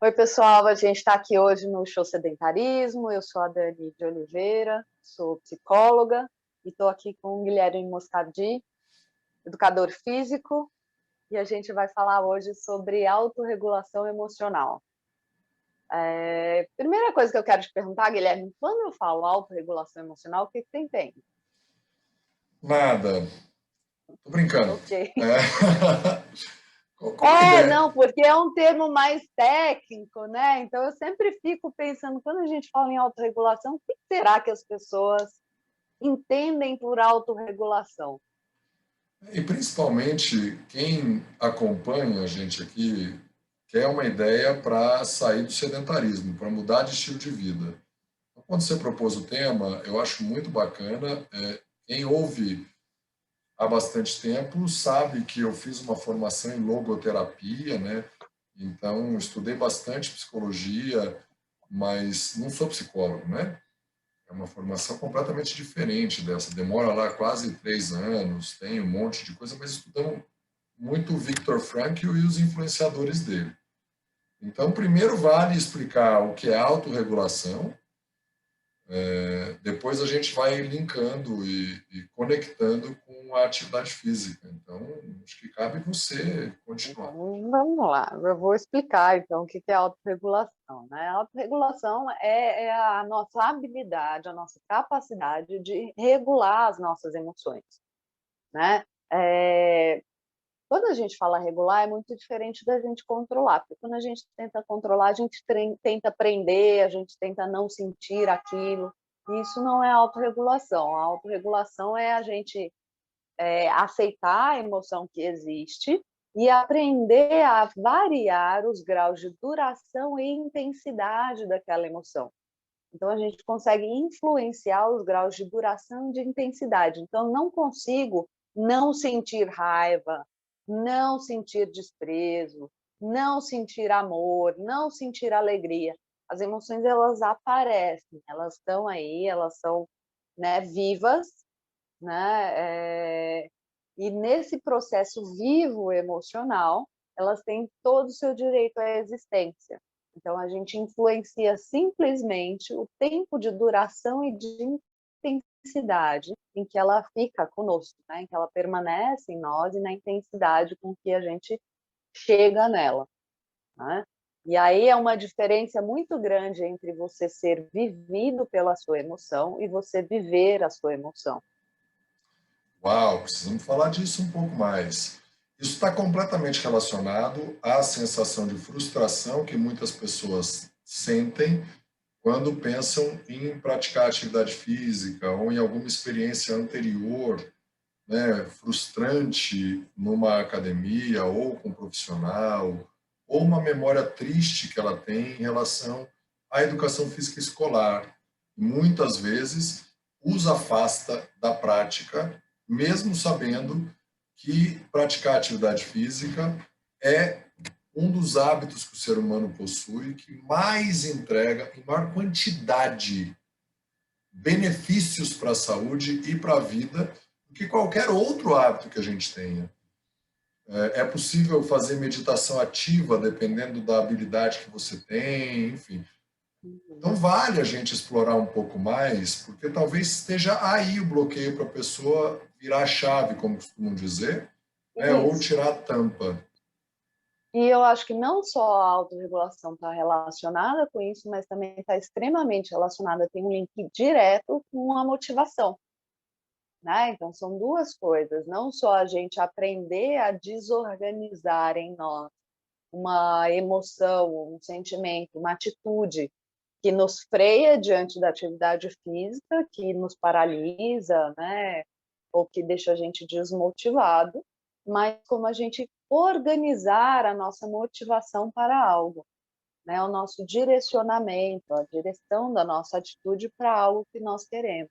Oi, pessoal, a gente está aqui hoje no Show Sedentarismo. Eu sou a Dani de Oliveira, sou psicóloga e estou aqui com o Guilherme Moscardi, educador físico, e a gente vai falar hoje sobre autorregulação emocional. Primeira coisa que eu quero te perguntar, Guilherme, quando eu falo autorregulação emocional, o que você entende? Nada. Tô brincando. Ok. Como a ideia... Não, porque é um termo mais técnico, né? Então eu sempre fico pensando, quando a gente fala em autorregulação, o que será que as pessoas entendem por autorregulação? E principalmente quem acompanha a gente aqui quer uma ideia para sair do sedentarismo, para mudar de estilo de vida. Então, quando você propôs o tema, eu acho muito bacana. Quem ouve há bastante tempo sabe que eu fiz uma formação em logoterapia, né? Então, estudei bastante psicologia, mas não sou psicólogo, né? É uma formação completamente diferente dessa. Demora lá quase 3 anos, tem um monte de coisa, mas estudamos muito o Viktor Frankl e os influenciadores dele. Então, primeiro vale explicar o que é autorregulação, depois a gente vai linkando e conectando com a atividade física. Então, acho que cabe você continuar. Então, vamos lá, eu vou explicar então o que é autorregulação, né? A autorregulação é a nossa habilidade, a nossa capacidade de regular as nossas emoções, né? Quando a gente fala regular, é muito diferente da gente controlar, porque quando a gente tenta controlar, a gente tenta prender, a gente tenta não sentir aquilo, e isso não é autorregulação. A autorregulação é a gente aceitar a emoção que existe e aprender a variar os graus de duração e intensidade daquela emoção. Então, a gente consegue influenciar os graus de duração e de intensidade. Então, não consigo não sentir raiva, não sentir desprezo, não sentir amor, não sentir alegria. As emoções, elas aparecem, elas estão aí, elas são, né, vivas, né? E nesse processo vivo emocional, elas têm todo o seu direito à existência. Então, a gente influencia simplesmente o tempo de duração e de intensidade em que ela fica conosco, né? Em que ela permanece em nós e na intensidade com que a gente chega nela, né? E aí é uma diferença muito grande entre você ser vivido pela sua emoção e você viver a sua emoção. Uau, precisamos falar disso um pouco mais. Isso está completamente relacionado à sensação de frustração que muitas pessoas sentem quando pensam em praticar atividade física ou em alguma experiência anterior, né, frustrante numa academia ou com um profissional, ou uma memória triste que ela tem em relação à educação física escolar. Muitas vezes os afasta da prática, mesmo sabendo que praticar atividade física é um dos hábitos que o ser humano possui que mais entrega, em maior quantidade, benefícios para a saúde e para a vida do que qualquer outro hábito que a gente tenha. É possível fazer meditação ativa dependendo da habilidade que você tem, enfim. Então vale a gente explorar um pouco mais, porque talvez esteja aí o bloqueio para a pessoa virar a chave, como costumam dizer, né, ou Isso. tirar a tampa. E eu acho que não só a autorregulação está relacionada com isso, mas também está extremamente relacionada, tem um link direto com a motivação, né? Então, são duas coisas, não só a gente aprender a desorganizar em nós uma emoção, um sentimento, uma atitude que nos freia diante da atividade física, que nos paralisa, né? Ou que deixa a gente desmotivado, mas como a gente organizar a nossa motivação para algo, né? O nosso direcionamento, a direção da nossa atitude para algo que nós queremos.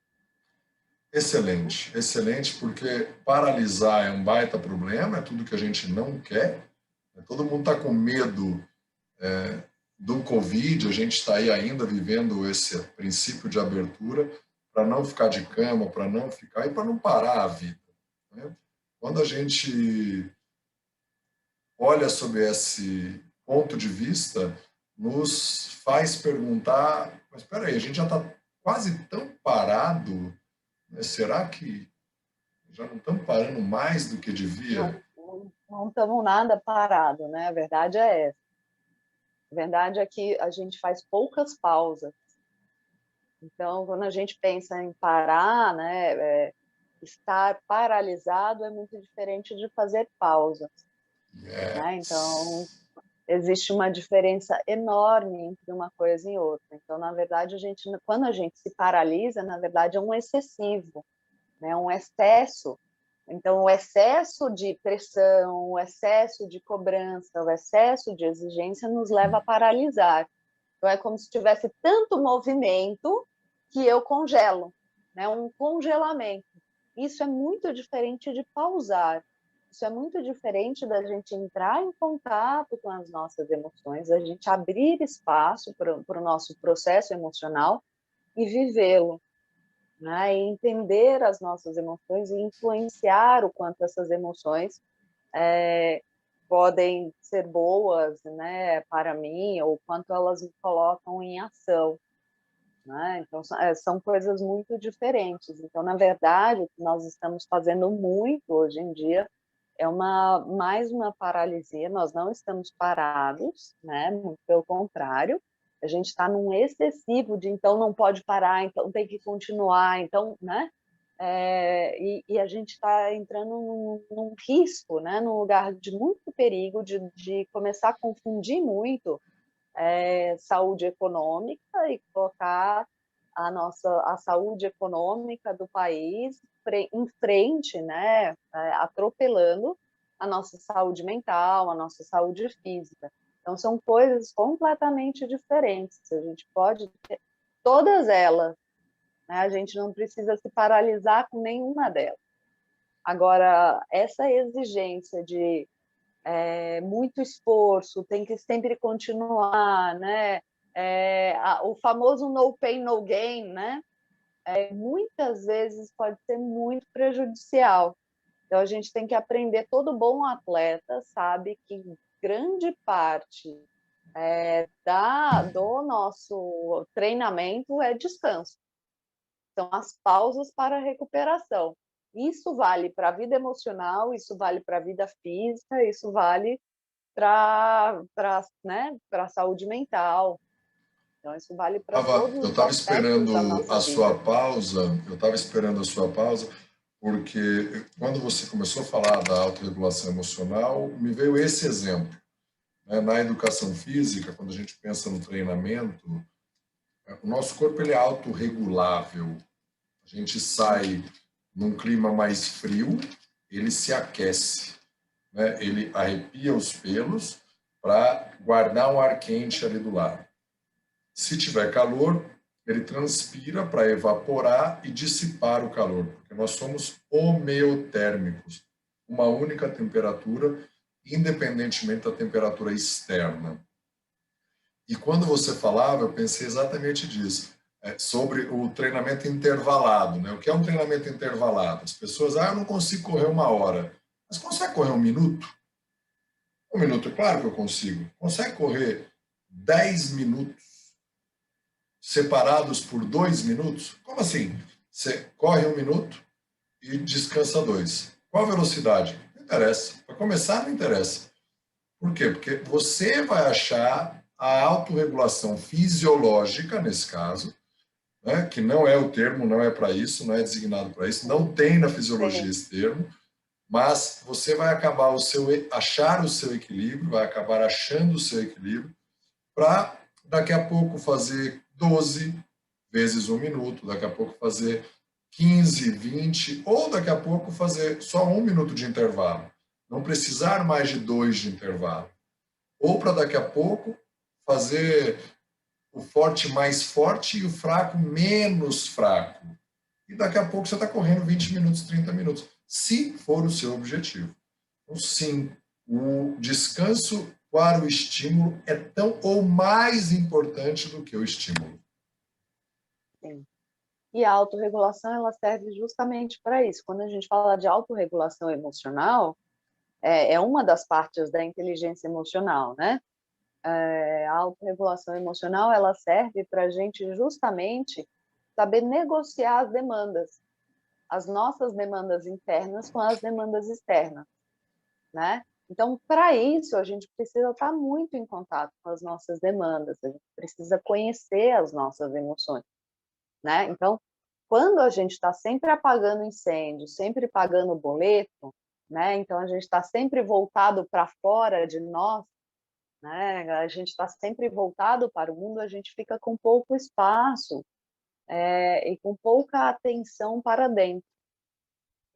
Excelente, excelente, porque paralisar é um baita problema, é tudo que a gente não quer. Todo mundo está com medo do Covid, a gente está aí ainda vivendo esse princípio de abertura para não ficar de cama, para não ficar e para não parar a vida, né? Quando a gente olha sob esse ponto de vista, nos faz perguntar, mas espera aí, a gente já está quase tão parado, né? Será que já não estamos parando mais do que devia? Não estamos nada parado, né? A verdade é essa. A verdade é que a gente faz poucas pausas. Então, quando a gente pensa em parar, né, estar paralisado é muito diferente de fazer pausas, né? Então, Yes. existe uma diferença enorme entre uma coisa e outra. Então, na verdade, quando a gente se paralisa, na verdade, é um excessivo, né? Um excesso. Então, o excesso de pressão, o excesso de cobrança, o excesso de exigência nos leva a paralisar. Então, é como se tivesse tanto movimento que eu congelo, né? Um congelamento. Isso é muito diferente de pausar. Isso é muito diferente da gente entrar em contato com as nossas emoções, a gente abrir espaço para o nosso processo emocional e vivê-lo, né? E entender as nossas emoções e influenciar o quanto essas emoções podem ser boas, né, para mim, ou quanto elas me colocam em ação, né? Então, são coisas muito diferentes. Então, na verdade, o que nós estamos fazendo muito hoje em dia é mais uma paralisia. Nós não estamos parados, né? Muito pelo contrário, a gente está num excessivo de então não pode parar, então tem que continuar, então, né? E a gente está entrando num risco, né? Num lugar de muito perigo de começar a confundir muito saúde econômica e colocar a saúde econômica do país em frente, né, atropelando a nossa saúde mental, a nossa saúde física. Então, são coisas completamente diferentes. A gente pode ter todas elas, né? A gente não precisa se paralisar com nenhuma delas. Agora, essa exigência de muito esforço, tem que sempre continuar, né? O famoso no pain, no gain, né? Muitas vezes pode ser muito prejudicial. Então, a gente tem que aprender, todo bom atleta sabe que grande parte do nosso treinamento é descanso. São as pausas para a recuperação. Isso vale para a vida emocional, isso vale para a vida física, isso vale para né, a saúde mental. Então, isso vale para todos Eu os estava aspectos da esperando nossa a sua vida. pausa, porque quando você começou a falar da autorregulação emocional, me veio esse exemplo, né? Na educação física, quando a gente pensa no treinamento, o nosso corpo ele é autorregulável. A gente sai num clima mais frio, ele se aquece, né? Ele arrepia os pelos para guardar um ar quente ali do lado. Se tiver calor, ele transpira para evaporar e dissipar o calor, porque nós somos homeotérmicos, uma única temperatura, independentemente da temperatura externa. E quando você falava, eu pensei exatamente disso, sobre o treinamento intervalado, né? O que é um treinamento intervalado? As pessoas, eu não consigo correr 1 hora. Mas consegue correr 1 minuto? 1 minuto, é claro que eu consigo. Consegue correr 10 minutos separados por 2 minutos? Como assim? Você corre 1 minuto e descansa 2. Qual a velocidade? Não interessa. Para começar, não interessa. Por quê? Porque você vai achar a autorregulação fisiológica, nesse caso, né, que não é o termo, não é para isso, não é designado para isso, não tem na fisiologia Sim. esse termo, mas você vai acabar achar o seu equilíbrio, vai acabar achando o seu equilíbrio para daqui a pouco fazer 12 vezes 1 minuto, daqui a pouco fazer 15, 20, ou daqui a pouco fazer só 1 minuto de intervalo. Não precisar mais de 2 de intervalo. Ou para daqui a pouco fazer o forte mais forte e o fraco menos fraco. E daqui a pouco você está correndo 20 minutos, 30 minutos, se for o seu objetivo. Então, sim, o descanso para o estímulo é tão ou mais importante do que o estímulo. Sim. E a autorregulação, ela serve justamente para isso. Quando a gente fala de autorregulação emocional, é uma das partes da inteligência emocional, né? a autorregulação emocional, ela serve para a gente justamente saber negociar as demandas, as nossas demandas internas com as demandas externas, né? Então, para isso, a gente precisa estar muito em contato com as nossas demandas, a gente precisa conhecer as nossas emoções, né? Então, quando a gente está sempre apagando incêndio, sempre pagando boleto, né? Então, a gente está sempre voltado para fora de nós, né? A gente está sempre voltado para o mundo, a gente fica com pouco espaço e com pouca atenção para dentro,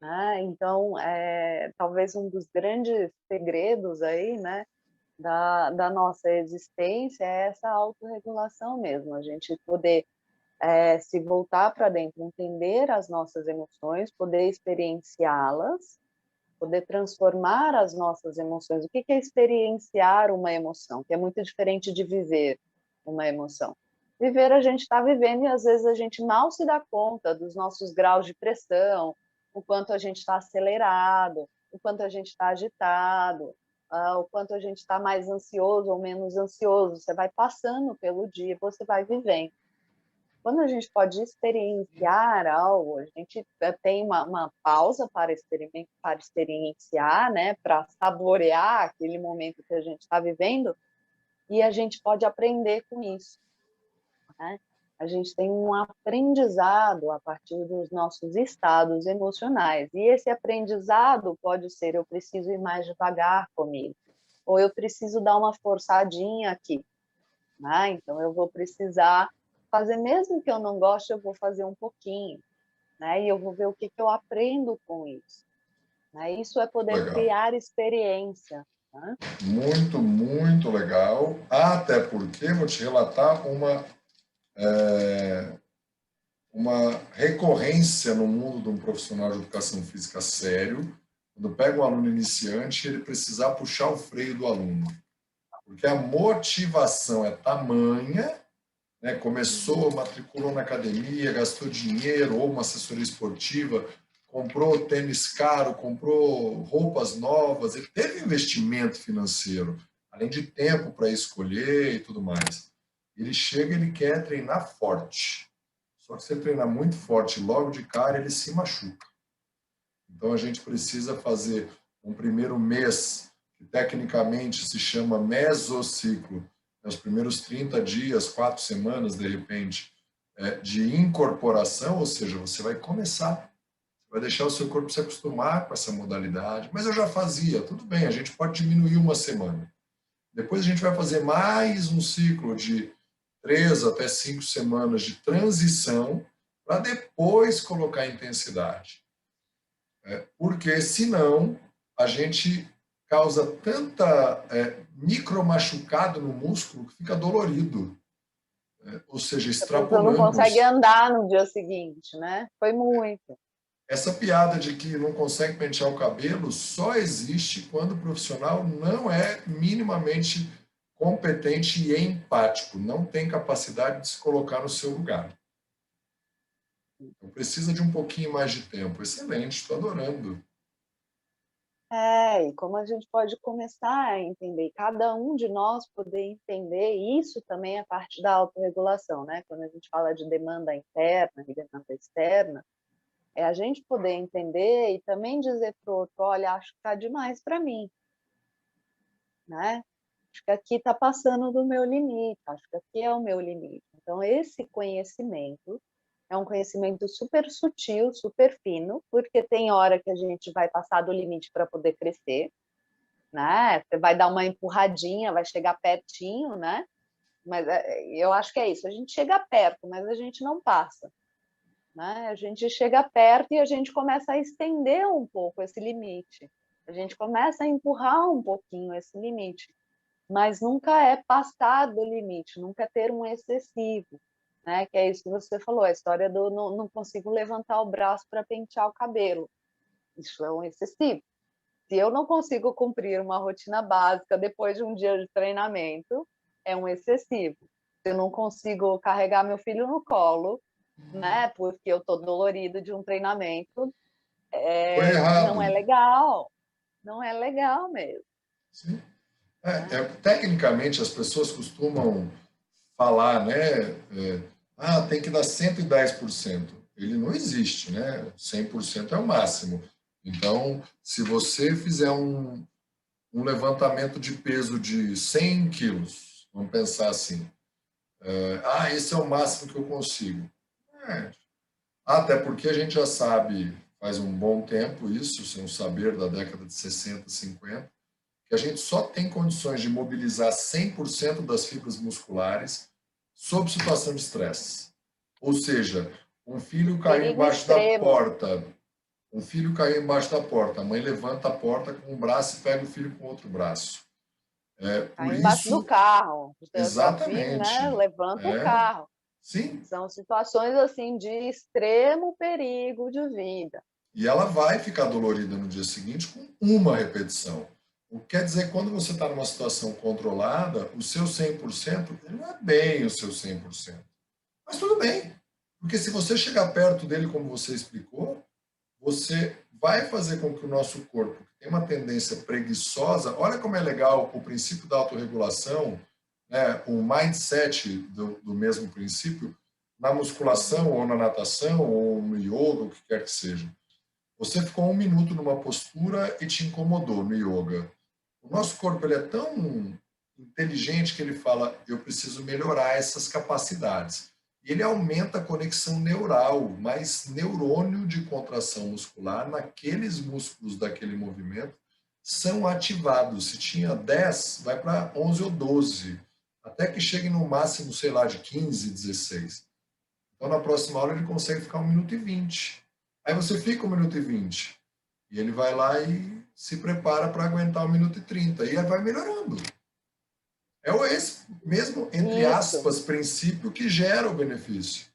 né? Então, talvez um dos grandes segredos aí, né, da nossa existência é essa autorregulação mesmo, a gente poder se voltar para dentro, entender as nossas emoções, poder experienciá-las, poder transformar as nossas emoções. O que é experienciar uma emoção? Que é muito diferente de viver uma emoção. Viver, a gente está vivendo e às vezes a gente mal se dá conta dos nossos graus de pressão, o quanto a gente está acelerado, o quanto a gente está agitado, o quanto a gente está mais ansioso ou menos ansioso. Você vai passando pelo dia, você vai vivendo. Quando a gente pode experienciar algo, a gente tem uma pausa para experienciar, né, para saborear aquele momento que a gente está vivendo, e a gente pode aprender com isso, né? A gente tem um aprendizado a partir dos nossos estados emocionais, e esse aprendizado pode ser: eu preciso ir mais devagar comigo, ou eu preciso dar uma forçadinha aqui, né? Então eu vou precisar fazer, mesmo que eu não goste, eu vou fazer um pouquinho, né? E eu vou ver o que eu aprendo com isso, né? Isso é poder Legal. criar experiência, né? Muito, muito legal. Até porque vou te relatar uma recorrência no mundo de um profissional de educação física sério, quando pega um aluno iniciante, ele precisar puxar o freio do aluno. Porque a motivação é tamanha, né? Começou, matriculou na academia, gastou dinheiro, ou uma assessoria esportiva, comprou tênis caro, comprou roupas novas, ele teve investimento financeiro, além de tempo para escolher e tudo mais. Ele chega, ele quer treinar forte. Só que se ele treinar muito forte logo de cara, ele se machuca. Então a gente precisa fazer um primeiro mês, que tecnicamente se chama mesociclo, os primeiros 30 dias, 4 semanas, de repente, de incorporação, ou seja, você vai começar, vai deixar o seu corpo se acostumar com essa modalidade. Mas eu já fazia, tudo bem, a gente pode diminuir uma semana. Depois a gente vai fazer mais um ciclo de 3 até 5 semanas de transição, para depois colocar intensidade. Porque senão a gente causa tanta micro machucado no músculo que fica dolorido, ou seja, A pessoa não consegue extrapolamos. andar no dia seguinte, né? Foi muito. Essa piada de que não consegue pentear o cabelo só existe quando o profissional não é minimamente competente e empático, não tem capacidade de se colocar no seu lugar. Então precisa de um pouquinho mais de tempo. Excelente, estou adorando. E como a gente pode começar a entender, cada um de nós poder entender, isso também é parte da autorregulação, né? Quando a gente fala de demanda interna e demanda externa, é a gente poder entender e também dizer para o outro: olha, acho que está demais para mim, né? Acho que aqui está passando do meu limite, acho que aqui é o meu limite. Então, esse conhecimento é um conhecimento super sutil, super fino, porque tem hora que a gente vai passar do limite para poder crescer, né? Você vai dar uma empurradinha, vai chegar pertinho, né? Mas eu acho que é isso, a gente chega perto, mas a gente não passa, né? A gente chega perto e a gente começa a estender um pouco esse limite. A gente começa a empurrar um pouquinho esse limite, mas nunca é passar do limite, nunca é ter um excessivo, né? Que é isso que você falou, a história do não consigo levantar o braço para pentear o cabelo. Isso é um excessivo. Se eu não consigo cumprir uma rotina básica depois de um dia de treinamento, é um excessivo. Se eu não consigo carregar meu filho no colo, né, porque eu estou dolorido de um treinamento, Foi não é errado. legal. Não é legal mesmo. Sim. né? Tecnicamente, as pessoas costumam falar, né? Tem que dar 110%. Ele não existe, né? 100% é o máximo. Então, se você fizer um levantamento de peso de 100 quilos, vamos pensar assim, esse é o máximo que eu consigo. É, até porque a gente já sabe, faz um bom tempo isso, isso é um saber da década de 60, 50, que a gente só tem condições de mobilizar 100% das fibras musculares sob situação de estresse. Ou seja, um filho caiu Perigo embaixo da extremo. porta, um filho caiu embaixo da porta, a mãe levanta a porta com um braço e pega o filho com o outro braço. Por Aí embaixo do isso, carro, sua filha, né, exatamente, levanta o carro. sim, São situações assim de extremo perigo de vida. e ela vai ficar dolorida no dia seguinte com uma repetição. O que quer dizer que quando você está numa situação controlada, o seu 100% ele não é bem o seu 100%. Mas tudo bem, porque se você chegar perto dele, como você explicou, você vai fazer com que o nosso corpo, que tem uma tendência preguiçosa, olha como é legal o princípio da autorregulação, né, o mindset do mesmo princípio, na musculação, ou na natação, ou no yoga, o que quer que seja. Você ficou 1 minuto numa postura e te incomodou no yoga. O nosso corpo ele é tão inteligente que ele fala, eu preciso melhorar essas capacidades. E ele aumenta a conexão neural, mas neurônio de contração muscular naqueles músculos daquele movimento são ativados. Se tinha 10, vai para 11 ou 12, até que chegue no máximo, sei lá, de 15, 16. Então, na próxima aula, ele consegue ficar 1 minuto e 20. Aí você fica 1 minuto e 20. E ele vai lá e se prepara para aguentar 1 minuto e 30. E aí vai melhorando. É esse mesmo, entre Isso, aspas, princípio que gera o benefício.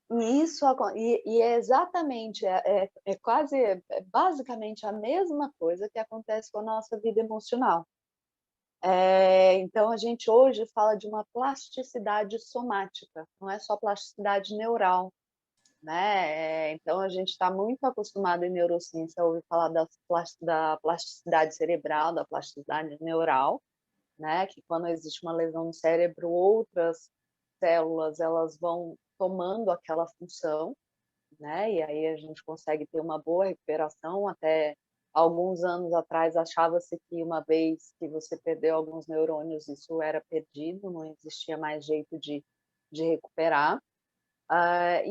e é exatamente, é quase, basicamente a mesma coisa que acontece com a nossa vida emocional. Então a gente hoje fala de uma plasticidade somática, não é só plasticidade neural, né? Então a gente está muito acostumado em neurociência a ouvir falar da plasticidade cerebral, da plasticidade neural, né? Que quando existe uma lesão no cérebro, outras células elas vão tomando aquela função, né? E aí a gente consegue ter uma boa recuperação. Até alguns anos atrás achava-se que uma vez que você perdeu alguns neurônios, isso era perdido, não existia mais jeito de recuperar.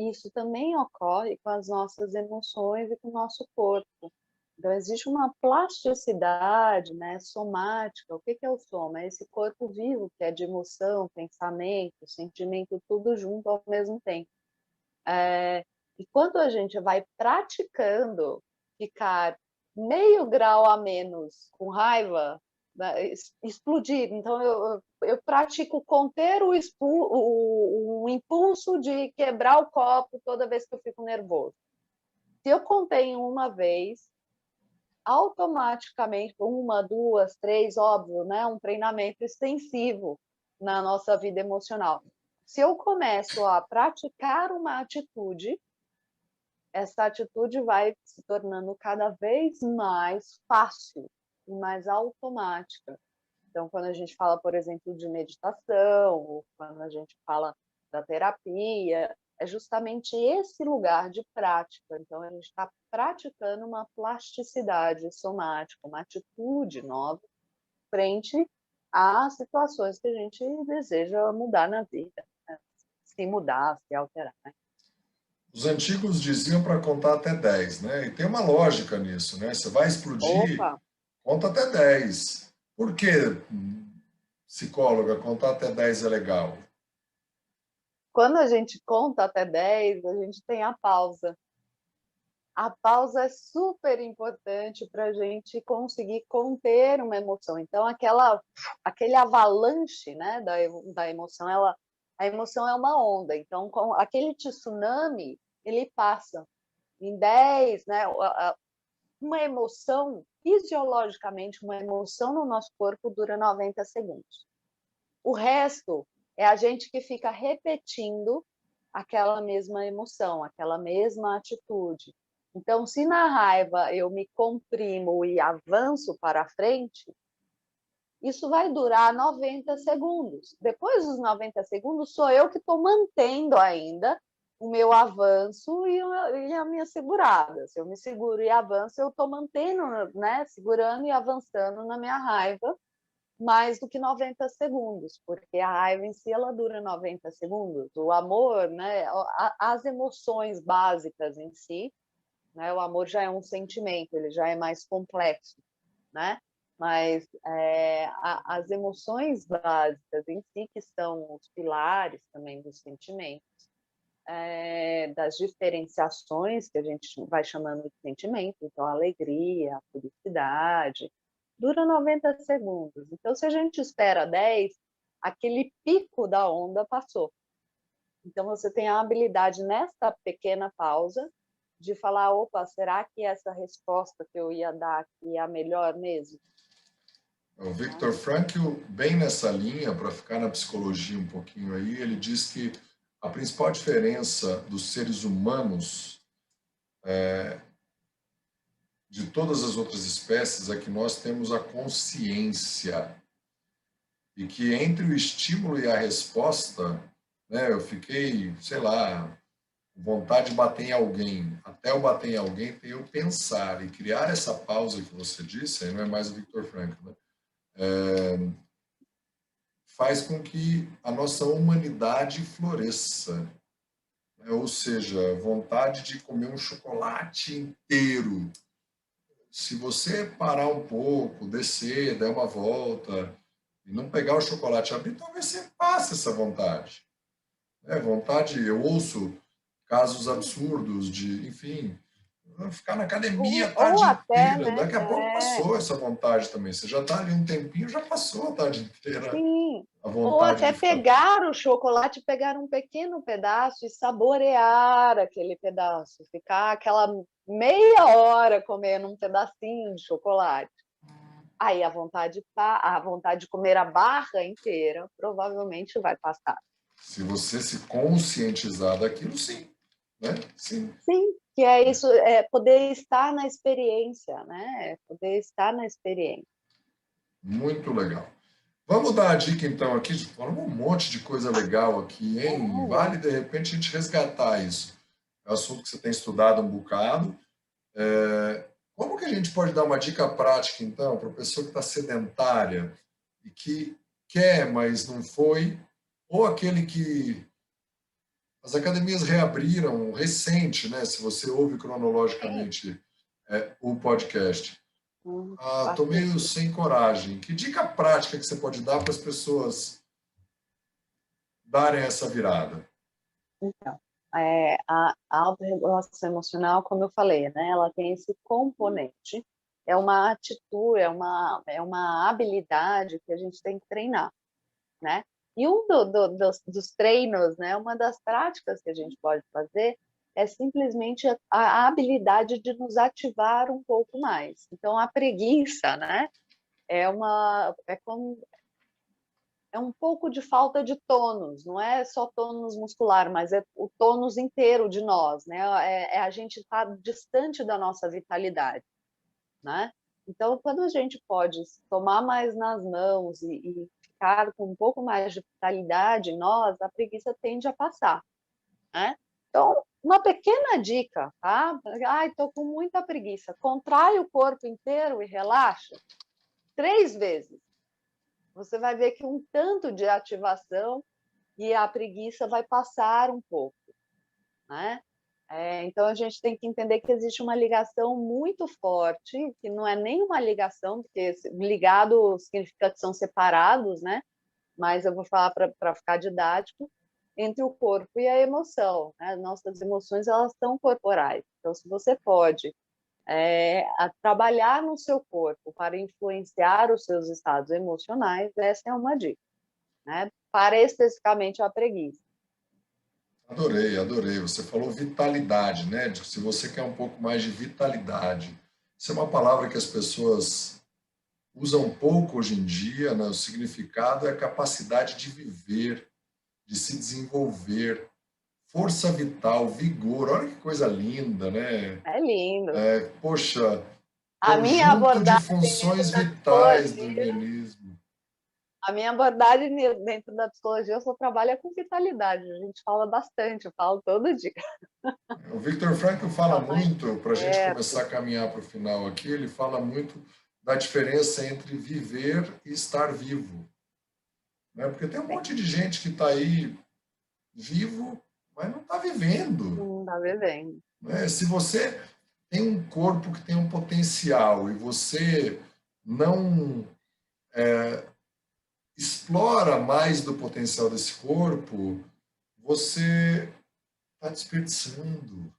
Isso também ocorre com as nossas emoções e com o nosso corpo. Então, existe uma plasticidade, né, somática. O que é o soma? É esse corpo vivo, que é de emoção, pensamento, sentimento, tudo junto ao mesmo tempo. E quando a gente vai praticando ficar meio grau a menos com raiva, né, explodir. Então, eu pratico conter o impulso de quebrar o copo toda vez que eu fico nervoso. Se eu contenho uma vez, automaticamente, uma, duas, três, óbvio, né? Um treinamento extensivo na nossa vida emocional. Se eu começo a praticar uma atitude, essa atitude vai se tornando cada vez mais fácil e mais automática. Então, quando a gente fala, por exemplo, de meditação, ou quando a gente fala da terapia, é justamente esse lugar de prática. Então, a gente está praticando uma plasticidade somática, uma atitude nova frente às situações que a gente deseja mudar na vida, né? Se mudar, se alterar. Os antigos diziam para contar até 10, né? E tem uma lógica nisso, né? Você vai explodir, Opa! conta até 10. Por que, psicóloga, contar até 10 é legal? Quando a gente conta até 10, a gente tem a pausa. A pausa é super importante para a gente conseguir conter uma emoção. Então, aquele avalanche, né, da emoção, a emoção é uma onda. Então, aquele tsunami, ele passa em 10, né? Uma emoção, fisiologicamente, uma emoção no nosso corpo dura 90 segundos. O resto é a gente que fica repetindo aquela mesma emoção, aquela mesma atitude. Então, se na raiva eu me comprimo e avanço para frente, isso vai durar 90 segundos. Depois dos 90 segundos, sou eu que estou mantendo ainda o meu avanço e a minha segurada. Se eu me seguro e avanço, eu estou mantendo, né, segurando e avançando na minha raiva mais do que 90 segundos, porque a raiva em si ela dura 90 segundos. O amor, né, as emoções básicas em si, né, o amor já é um sentimento, ele já é mais complexo, né? Mas as emoções básicas em si, que são os pilares também dos sentimentos, das diferenciações que a gente vai chamando de sentimento, então a alegria, a felicidade, dura 90 segundos. Então, se a gente espera 10, aquele pico da onda passou. Então, você tem a habilidade, nesta pequena pausa, de falar, opa, será que essa resposta que eu ia dar aqui é a melhor mesmo? O Viktor Frankl, bem nessa linha, para ficar na psicologia um pouquinho aí, ele diz que a principal diferença dos seres humanos de todas as outras espécies é que nós temos a consciência e que entre o estímulo e a resposta, né, eu fiquei, sei lá, vontade de bater em alguém, até eu bater em alguém, tem eu pensar e criar essa pausa que você disse, aí não é mais o Viktor Frankl, né? Faz com que a nossa humanidade floresça, né? Ou seja, vontade de comer um chocolate inteiro. Se você parar um pouco, descer, dar uma volta e não pegar o chocolate e abrir, talvez você passe essa vontade. Vontade, eu ouço casos absurdos de, enfim, ficar na academia a Ou tarde até, inteira. né? Daqui a pouco passou essa vontade também. Você já está ali um tempinho, já passou a tarde inteira Sim. a Ou vontade até de ficar. pegar o chocolate, pegar um pequeno pedaço e saborear aquele pedaço, ficar aquela meia hora comendo um pedacinho de chocolate. Aí a vontade de comer a barra inteira provavelmente vai passar. Se você se conscientizar daquilo, sim. Né? Sim. Sim, que é isso, é poder estar na experiência, né? É poder estar na experiência. Muito legal. Vamos dar a dica, então, aqui. Falamos um monte de coisa legal aqui, hein? Vale, de repente, a gente resgatar isso. É um assunto que você tem estudado um bocado. Como que a gente pode dar uma dica prática, então, para a pessoa que está sedentária e que quer, mas não foi, ou aquele que as academias reabriram recente, né? Se você ouve cronologicamente o podcast. Estou meio sem coragem. Que dica prática que você pode dar para as pessoas darem essa virada? Então, a autorregulação emocional, como eu falei, né, ela tem esse componente, é uma atitude, é uma habilidade que a gente tem que treinar, né? E dos treinos, né, uma das práticas que a gente pode fazer é simplesmente a habilidade de nos ativar um pouco mais. Então, a preguiça, né, é um pouco de falta de tônus, não é só tônus muscular, mas é o tônus inteiro de nós, né? A gente estar distante da nossa vitalidade, né? Então, quando a gente pode tomar mais nas mãos e ficar com um pouco mais de vitalidade em nós, a preguiça tende a passar, né? Então, uma pequena dica, tá? Ai, tô com muita preguiça. Contrai o corpo inteiro e relaxa 3 vezes. Você vai ver que um tanto de ativação e a preguiça vai passar um pouco, né? Então, a gente tem que entender que existe uma ligação muito forte, que não é nem uma ligação, porque ligado significa que são separados, né? Mas eu vou falar para ficar didático, entre o corpo e a emoção, né? Nossas emoções, elas são corporais. Então, se você pode a trabalhar no seu corpo para influenciar os seus estados emocionais, essa é uma dica, né? Para especificamente a preguiça. Adorei, adorei. Você falou vitalidade, né? Se você quer um pouco mais de vitalidade. Isso é uma palavra que as pessoas usam pouco hoje em dia, né? O significado é a capacidade de viver, de se desenvolver, força vital, vigor. Olha que coisa linda, né? É lindo. Poxa, A minha conjunto de abordagem funções vitais do neuropsicologia, organismo. A minha abordagem dentro da psicologia, eu só trabalho com vitalidade. A gente fala bastante, eu falo todo dia. O Viktor Frankl fala Então, mais muito, para a gente perto. começar a caminhar para o final aqui, ele fala muito da diferença entre viver e estar vivo. Né? Porque tem um monte de gente que está aí vivo, mas não está vivendo. Não está vivendo. Né? Se você tem um corpo que tem um potencial e você não explora mais do potencial desse corpo, você está desperdiçando.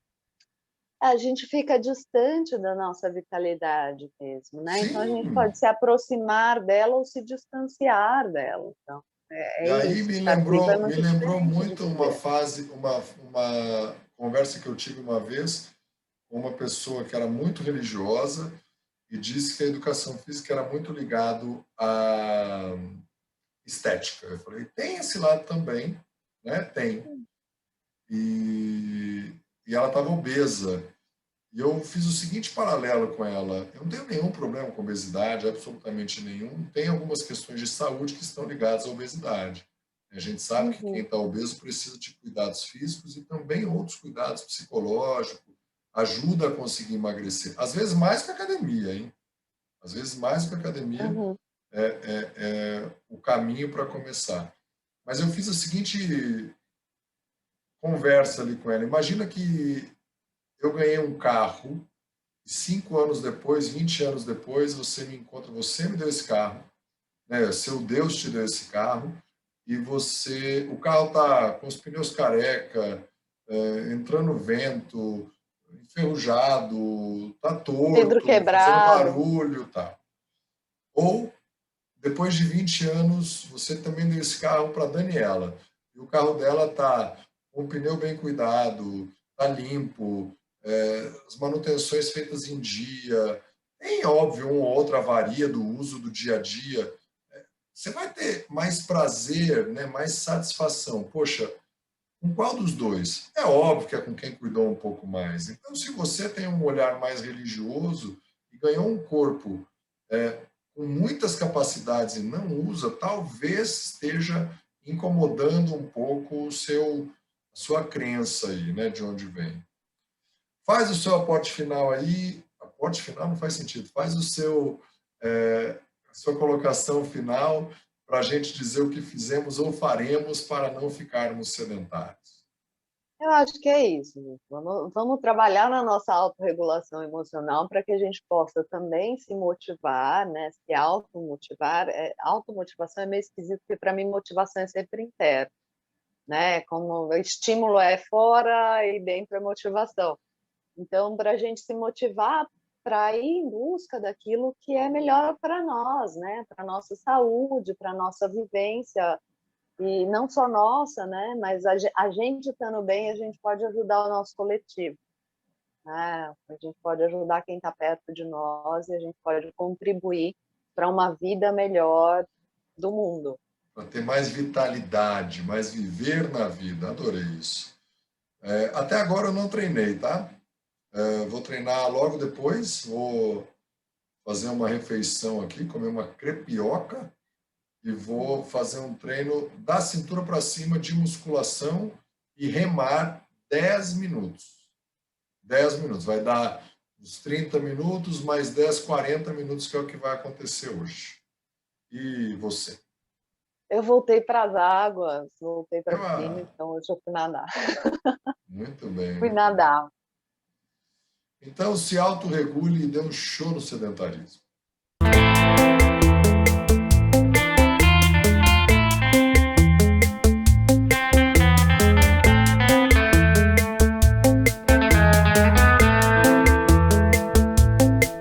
A gente fica distante da nossa vitalidade mesmo, né? Então a gente Sim. pode se aproximar dela ou se distanciar dela. Então, E é aí isso. Estar vivo é me muito lembrou diferente de muito uma viver. fase, uma conversa que eu tive uma vez com uma pessoa que era muito religiosa e disse que a educação física era muito ligado à estética. Eu falei, tem esse lado também, né? Tem. E ela estava obesa. E eu fiz o seguinte paralelo com ela: eu não tenho nenhum problema com obesidade, absolutamente nenhum. Tem algumas questões de saúde que estão ligadas à obesidade. A gente sabe que quem Uhum, está obeso precisa de cuidados físicos e também outros cuidados psicológicos, ajuda a conseguir emagrecer. Às vezes mais que a academia, hein? Às vezes mais que a academia uhum. é o caminho para começar. Mas eu fiz a seguinte conversa ali com ela. Imagina que eu ganhei um carro e 5 anos depois, 20 anos depois, você me encontra, você me deu esse carro, né? Seu Deus te deu esse carro e o carro tá com os pneus careca, entrando vento, enferrujado, tá Vidro torto, fazendo quebrado. barulho, tá. Ou depois de 20 anos, você também deu esse carro para Daniela e o carro dela tá com o pneu bem cuidado, tá limpo, as manutenções feitas em dia, tem, óbvio, uma ou outra avaria do uso do dia a dia. Você vai ter mais prazer, né, mais satisfação. Poxa, com qual dos dois? É óbvio que é com quem cuidou um pouco mais. Então, se você tem um olhar mais religioso e ganhou um corpo com muitas capacidades e não usa, talvez esteja incomodando um pouco a sua crença aí, né, de onde vem. Faz o seu aporte final aí. Aporte final não faz sentido. Faz a sua colocação final para a gente dizer o que fizemos ou faremos para não ficarmos sedentários. Eu acho que é isso, gente. Vamos trabalhar na nossa autorregulação emocional para que a gente possa também se motivar, né? Se automotivar. Automotivação é meio esquisito, porque para mim motivação é sempre interna, né? Como o estímulo é fora e dentro é motivação. Então, para a gente se motivar para ir em busca daquilo que é melhor para nós, né? Para a nossa saúde, para a nossa vivência, e não só nossa, né? Mas a gente estando bem, a gente pode ajudar o nosso coletivo, né? A gente pode ajudar quem está perto de nós e a gente pode contribuir para uma vida melhor do mundo. Para ter mais vitalidade, mais viver na vida. Adorei isso. Até agora eu não treinei, tá? Vou treinar logo depois. Vou fazer uma refeição aqui, comer uma crepioca e vou fazer um treino da cintura para cima de musculação e remar 10 minutos. 10 minutos. Vai dar uns 30 minutos, mais 10, 40 minutos, que é o que vai acontecer hoje. E você? Eu voltei para as águas, voltei para a piscina, Ah, então hoje eu fui nadar. muito bem, Fui muito bem. nadar. Então, se autorregule e dê um show no sedentarismo.